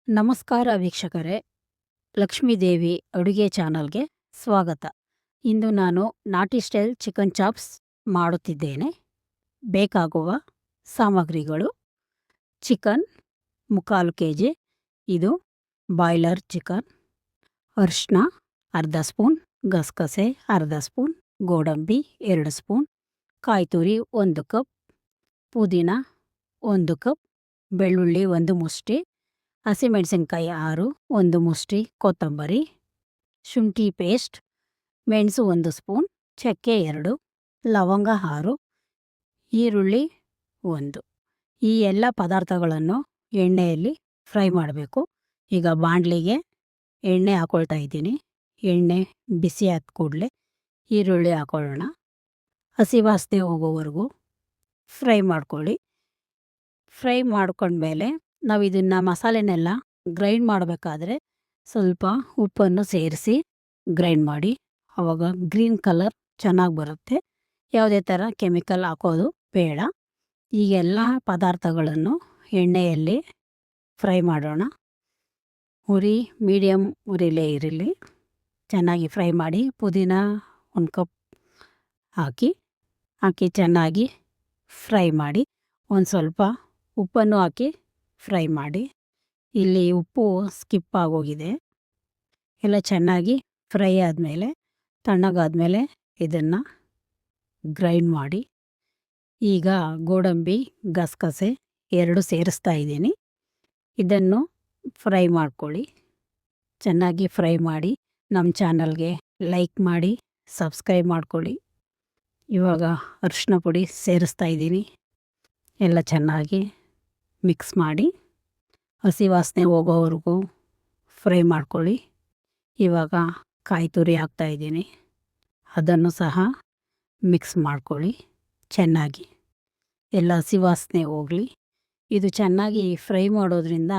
ನಮಸ್ಕಾರ ವೀಕ್ಷಕರೇ, ಲಕ್ಷ್ಮೀದೇವಿ ಅಡುಗೆ ಚಾನಲ್ಗೆ ಸ್ವಾಗತ. ಇಂದು ನಾನು ನಾಟಿ ಸ್ಟೈಲ್ ಚಿಕನ್ ಚಾಪ್ಸ್ ಮಾಡುತ್ತಿದ್ದೇನೆ. ಬೇಕಾಗುವ ಸಾಮಗ್ರಿಗಳು: ಚಿಕನ್ 3/4 kg, ಇದು ಬಾಯ್ಲರ್ ಚಿಕನ್. ಅರಿಶಿನ ಅರ್ಧ ಸ್ಪೂನ್, ಗಸಗಸೆ ಅರ್ಧ ಸ್ಪೂನ್, ಗೋಡಂಬಿ 2 ಸ್ಪೂನ್, ಕಾಯಿ ತುರಿ 1 ಕಪ್, ಪುದೀನ 1 ಕಪ್, ಬೆಳ್ಳುಳ್ಳಿ 1 ಮುಷ್ಟಿ, ಹಸಿಮೆಣಸಿನ್ಕಾಯಿ 6, 1 ಮುಷ್ಟಿ ಕೊತ್ತಂಬರಿ, ಶುಂಠಿ ಪೇಸ್ಟ್, ಮೆಣಸು 1 ಸ್ಪೂನ್, ಚಕ್ಕೆ 2, ಲವಂಗ 6, ಈರುಳ್ಳಿ 1. ಈ ಎಲ್ಲ ಪದಾರ್ಥಗಳನ್ನು ಎಣ್ಣೆಯಲ್ಲಿ ಫ್ರೈ ಮಾಡಬೇಕು. ಈಗ ಬಾಣಲಿಗೆ ಎಣ್ಣೆ ಹಾಕೊಳ್ತಾ ಇದ್ದೀನಿ. ಎಣ್ಣೆ ಬಿಸಿ ಆದ ಕೂಡಲೇ ಈರುಳ್ಳಿ ಹಾಕೊಳ್ಳೋಣ. ಹಸಿ ವಾಸನೆ ಹೋಗೋವರೆಗೂ ಫ್ರೈ ಮಾಡ್ಕೊಳ್ಳಿ. ಫ್ರೈ ಮಾಡ್ಕೊಂಡ್ಮೇಲೆ ನಾವು ಇದನ್ನು ಮಸಾಲೆನೆಲ್ಲ ಗ್ರೈಂಡ್ ಮಾಡಬೇಕಾದ್ರೆ ಸ್ವಲ್ಪ ಉಪ್ಪನ್ನು ಸೇರಿಸಿ ಗ್ರೈಂಡ್ ಮಾಡಿ. ಆವಾಗ ಗ್ರೀನ್ ಕಲರ್ ಚೆನ್ನಾಗಿ ಬರುತ್ತೆ. ಯಾವುದೇ ಥರ ಕೆಮಿಕಲ್ ಹಾಕೋದು ಬೇಡ. ಈಗೆಲ್ಲ ಪದಾರ್ಥಗಳನ್ನು ಎಣ್ಣೆಯಲ್ಲಿ ಫ್ರೈ ಮಾಡೋಣ. ಉರಿ ಮೀಡಿಯಮ್ ಉರಿಲೇ ಇರಲಿ. ಚೆನ್ನಾಗಿ ಫ್ರೈ ಮಾಡಿ. ಪುದೀನ 1 ಕಪ್ ಹಾಕಿ ಚೆನ್ನಾಗಿ ಫ್ರೈ ಮಾಡಿ. ಒಂದು ಸ್ವಲ್ಪ ಉಪ್ಪನ್ನು ಹಾಕಿ ಫ್ರೈ ಮಾಡಿ. ಇಲ್ಲಿ ಉಪ್ಪು ಸ್ಕಿಪ್ ಆಗೋಗಿದೆ. ಎಲ್ಲ ಚೆನ್ನಾಗಿ ಫ್ರೈ ಆದಮೇಲೆ ತಣ್ಣಗಾದ್ಮೇಲೆ ಇದನ್ನು ಗ್ರೈಂಡ್ ಮಾಡಿ. ಈಗ ಗೋಡಂಬಿ ಗಸಗಸೆ 2 ಸೇರಿಸ್ತಾ ಇದ್ದೀನಿ. ಇದನ್ನು ಫ್ರೈ ಮಾಡ್ಕೊಳ್ಳಿ. ಚೆನ್ನಾಗಿ ಫ್ರೈ ಮಾಡಿ. ನಮ್ಮ ಚಾನಲ್ಗೆ ಲೈಕ್ ಮಾಡಿ, ಸಬ್ಸ್ಕ್ರೈಬ್ ಮಾಡ್ಕೊಳ್ಳಿ. ಇವಾಗ ಅರಿಶಿನ ಪುಡಿ ಸೇರಿಸ್ತಾ ಇದ್ದೀನಿ. ಎಲ್ಲ ಚೆನ್ನಾಗಿ ಮಿಕ್ಸ್ ಮಾಡಿ ಹಸಿ ವಾಸನೆ ಹೋಗೋವರೆಗೂ ಫ್ರೈ ಮಾಡ್ಕೊಳ್ಳಿ. ಇವಾಗ ಕಾಯಿ ತುರಿ ಹಾಕ್ತಾಯಿದ್ದೀನಿ. ಅದನ್ನು ಸಹ ಮಿಕ್ಸ್ ಮಾಡ್ಕೊಳ್ಳಿ ಚೆನ್ನಾಗಿ. ಎಲ್ಲ ಹಸಿ ವಾಸನೆ ಹೋಗಲಿ. ಇದು ಚೆನ್ನಾಗಿ ಫ್ರೈ ಮಾಡೋದ್ರಿಂದ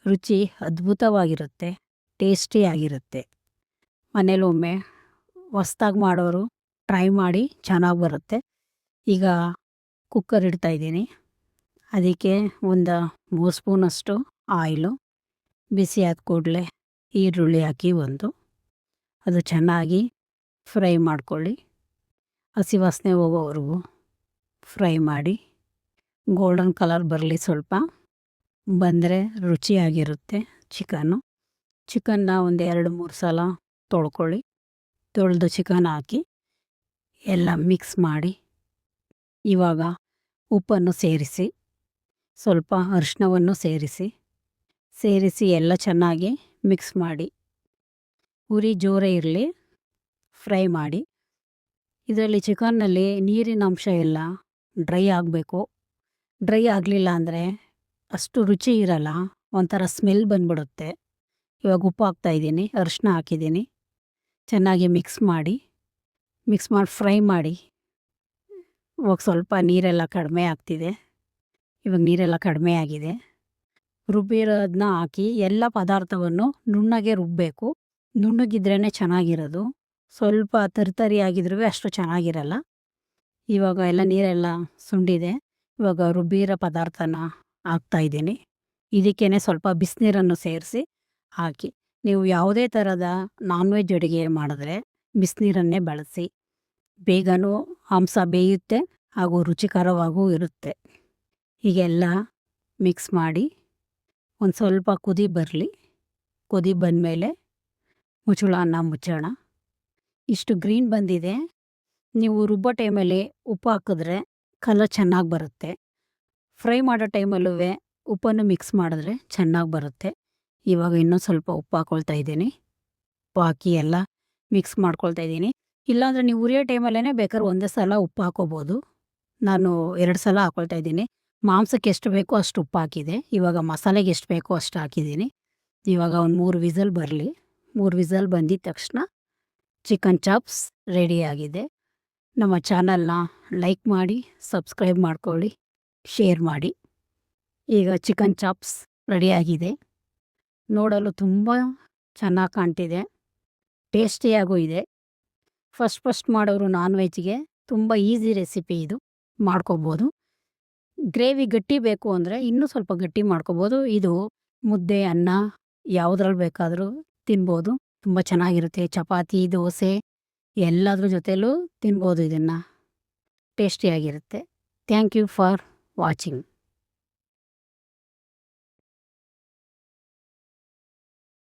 ರುಚಿ ಅದ್ಭುತವಾಗಿರುತ್ತೆ, ಟೇಸ್ಟಿಯಾಗಿರುತ್ತೆ. ಮನೇಲಿ ಒಮ್ಮೆ ಹೊಸ್ದಾಗಿ ಮಾಡೋರು ಟ್ರೈ ಮಾಡಿ, ಚೆನ್ನಾಗಿ ಬರುತ್ತೆ. ಈಗ ಕುಕ್ಕರ್ ಇಡ್ತಾಯಿದ್ದೀನಿ. ಅದಕ್ಕೆ ಒಂದು 3 ಸ್ಪೂನಷ್ಟು ಆಯಿಲು. ಬಿಸಿ ಆದ ಕೂಡಲೇ ಈರುಳ್ಳಿ ಹಾಕಿ ಅದು ಚೆನ್ನಾಗಿ ಫ್ರೈ ಮಾಡ್ಕೊಳ್ಳಿ. ಹಸಿ ವಾಸನೆ ಹೋಗೋವರೆಗೂ ಫ್ರೈ ಮಾಡಿ. ಗೋಲ್ಡನ್ ಕಲರ್ ಬರಲಿ. ಸ್ವಲ್ಪ ಬಂದರೆ ರುಚಿಯಾಗಿರುತ್ತೆ ಚಿಕನ್ನು. ಚಿಕನ್ನ ಒಂದು 2-3 ಸಲ ತೊಳ್ಕೊಳ್ಳಿ. ತೊಳೆದು ಚಿಕನ್ ಹಾಕಿ ಎಲ್ಲ ಮಿಕ್ಸ್ ಮಾಡಿ. ಇವಾಗ ಉಪ್ಪನ್ನು ಸೇರಿಸಿ, ಸ್ವಲ್ಪ ಅರಿಶಿನವನ್ನು ಸೇರಿಸಿ ಎಲ್ಲ ಚೆನ್ನಾಗಿ ಮಿಕ್ಸ್ ಮಾಡಿ. ಉರಿ ಜೋರೇ ಇರಲಿ. ಫ್ರೈ ಮಾಡಿ. ಇದರಲ್ಲಿ ಚಿಕನ್ನಲ್ಲಿ ನೀರಿನ ಅಂಶ ಎಲ್ಲ ಡ್ರೈ ಆಗಬೇಕು. ಡ್ರೈ ಆಗಲಿಲ್ಲ ಅಂದರೆ ಅಷ್ಟು ರುಚಿ ಇರಲ್ಲ, ಒಂಥರ ಸ್ಮೆಲ್ ಬಂದ್ಬಿಡುತ್ತೆ. ಇವಾಗ ಉಪ್ಪು ಹಾಕ್ತಾಯಿದ್ದೀನಿ, ಅರಿಶಿನ ಹಾಕಿದ್ದೀನಿ. ಚೆನ್ನಾಗಿ ಮಿಕ್ಸ್ ಮಾಡಿ ಫ್ರೈ ಮಾಡಿ. ಇವಾಗ ಸ್ವಲ್ಪ ನೀರೆಲ್ಲ ಕಡಿಮೆ ಆಗ್ತಿದೆ. ಇವಾಗ ನೀರೆಲ್ಲ ಕಡಿಮೆ ಆಗಿದೆ. ರುಬ್ಬಿರೋದನ್ನ ಹಾಕಿ ಎಲ್ಲ ಪದಾರ್ಥವನ್ನು ನುಣ್ಣಗೆ ರುಬ್ಬಬೇಕು. ನುಣ್ಣಗಿದ್ರೇ ಚೆನ್ನಾಗಿರೋದು. ಸ್ವಲ್ಪ ತರಿಯಾಗಿದ್ರೂ ಅಷ್ಟು ಚೆನ್ನಾಗಿರಲ್ಲ. ಇವಾಗ ಎಲ್ಲ ನೀರೆಲ್ಲ ಸುಂಡಿದೆ. ಇವಾಗ ರುಬ್ಬಿರೋ ಪದಾರ್ಥನ ಹಾಕ್ತಾಯಿದ್ದೀನಿ. ಇದಕ್ಕೇ ಸ್ವಲ್ಪ ಬಿಸಿನೀರನ್ನು ಸೇರಿಸಿ ಹಾಕಿ. ನೀವು ಯಾವುದೇ ಥರದ ನಾನ್ ವೆಜ್ ಅಡುಗೆ ಮಾಡಿದ್ರೆ ಬಿಸಿನೀರನ್ನೇ ಬಳಸಿ. ಬೇಗನೂ ಮಾಂಸ ಬೇಯುತ್ತೆ ಹಾಗೂ ರುಚಿಕರವಾಗೂ ಇರುತ್ತೆ. ಹೀಗೆಲ್ಲ ಮಿಕ್ಸ್ ಮಾಡಿ ಒಂದು ಸ್ವಲ್ಪ ಕುದಿ ಬರಲಿ. ಕುದಿ ಬಂದಮೇಲೆ ಮುಚ್ಚಳನ ಮುಚ್ಚೋಣ. ಇಷ್ಟು ಗ್ರೀನ್ ಬಂದಿದೆ. ನೀವು ರುಬ್ಬೋ ಟೈಮಲ್ಲಿ ಉಪ್ಪು ಹಾಕಿದ್ರೆ ಕಲರ್ ಚೆನ್ನಾಗಿ ಬರುತ್ತೆ. ಫ್ರೈ ಮಾಡೋ ಟೈಮಲ್ಲೂ ಉಪ್ಪನ್ನು ಮಿಕ್ಸ್ ಮಾಡಿದ್ರೆ ಚೆನ್ನಾಗಿ ಬರುತ್ತೆ. ಇವಾಗ ಇನ್ನೊಂದು ಸ್ವಲ್ಪ ಉಪ್ಪು ಹಾಕ್ಕೊಳ್ತಾ ಇದ್ದೀನಿ. ಉಪ್ಪು ಹಾಕಿ ಎಲ್ಲ ಮಿಕ್ಸ್ ಮಾಡ್ಕೊಳ್ತಾ ಇದ್ದೀನಿ. ಇಲ್ಲಾಂದರೆ ನೀವು ಉರಿಯೋ ಟೈಮಲ್ಲೇ ಬೇಕಾದ್ರೆ ಒಂದೇ ಸಲ ಉಪ್ಪು ಹಾಕೋಬೋದು. ನಾನು 2 ಸಲ ಹಾಕ್ಕೊಳ್ತಾ ಇದ್ದೀನಿ. ಮಾಂಸಕ್ಕೆ ಎಷ್ಟು ಬೇಕೋ ಅಷ್ಟು ಉಪ್ಪು ಹಾಕಿದೆ. ಇವಾಗ ಮಸಾಲೆಗೆ ಎಷ್ಟು ಬೇಕೋ ಅಷ್ಟು ಹಾಕಿದ್ದೀನಿ. ಇವಾಗ ಒಂದು 3 ವಿಸಲ್ ಬರಲಿ. 3 ವಿಸಲ್ ಬಂದಿದ ತಕ್ಷಣ ಚಿಕನ್ ಚಾಪ್ಸ್ ರೆಡಿಯಾಗಿದೆ. ನಮ್ಮ ಚಾನಲ್ನ ಲೈಕ್ ಮಾಡಿ, ಸಬ್ಸ್ಕ್ರೈಬ್ ಮಾಡ್ಕೊಳ್ಳಿ, ಶೇರ್ ಮಾಡಿ. ಈಗ ಚಿಕನ್ ಚಾಪ್ಸ್ ರೆಡಿಯಾಗಿದೆ. ನೋಡಲು ತುಂಬ ಚೆನ್ನಾಗಿ ಕಾಣ್ತಿದೆ, ಟೇಸ್ಟಿಯಾಗೂ ಇದೆ. ಫಸ್ಟ್ ಮಾಡೋರು ನಾನ್ ವೆಜ್ಗೆ ತುಂಬ ಈಸಿ ರೆಸಿಪಿ ಇದು, ಮಾಡ್ಕೋಬೋದು. ಗ್ರೇವಿ ಗಟ್ಟಿ ಬೇಕು ಅಂದರೆ ಇನ್ನೂ ಸ್ವಲ್ಪ ಗಟ್ಟಿ ಮಾಡ್ಕೋಬೋದು. ಇದು ಮುದ್ದೆ, ಅನ್ನ ಯಾವುದ್ರಲ್ಲಿ ಬೇಕಾದರೂ ತಿನ್ಬೋದು. ತುಂಬ ಚೆನ್ನಾಗಿರುತ್ತೆ. ಚಪಾತಿ, ದೋಸೆ ಎಲ್ಲದ್ರ ಜೊತೆಲೂ ತಿನ್ಬೋದು ಇದನ್ನು. ಟೇಸ್ಟಿಯಾಗಿರುತ್ತೆ. Thank you for watching.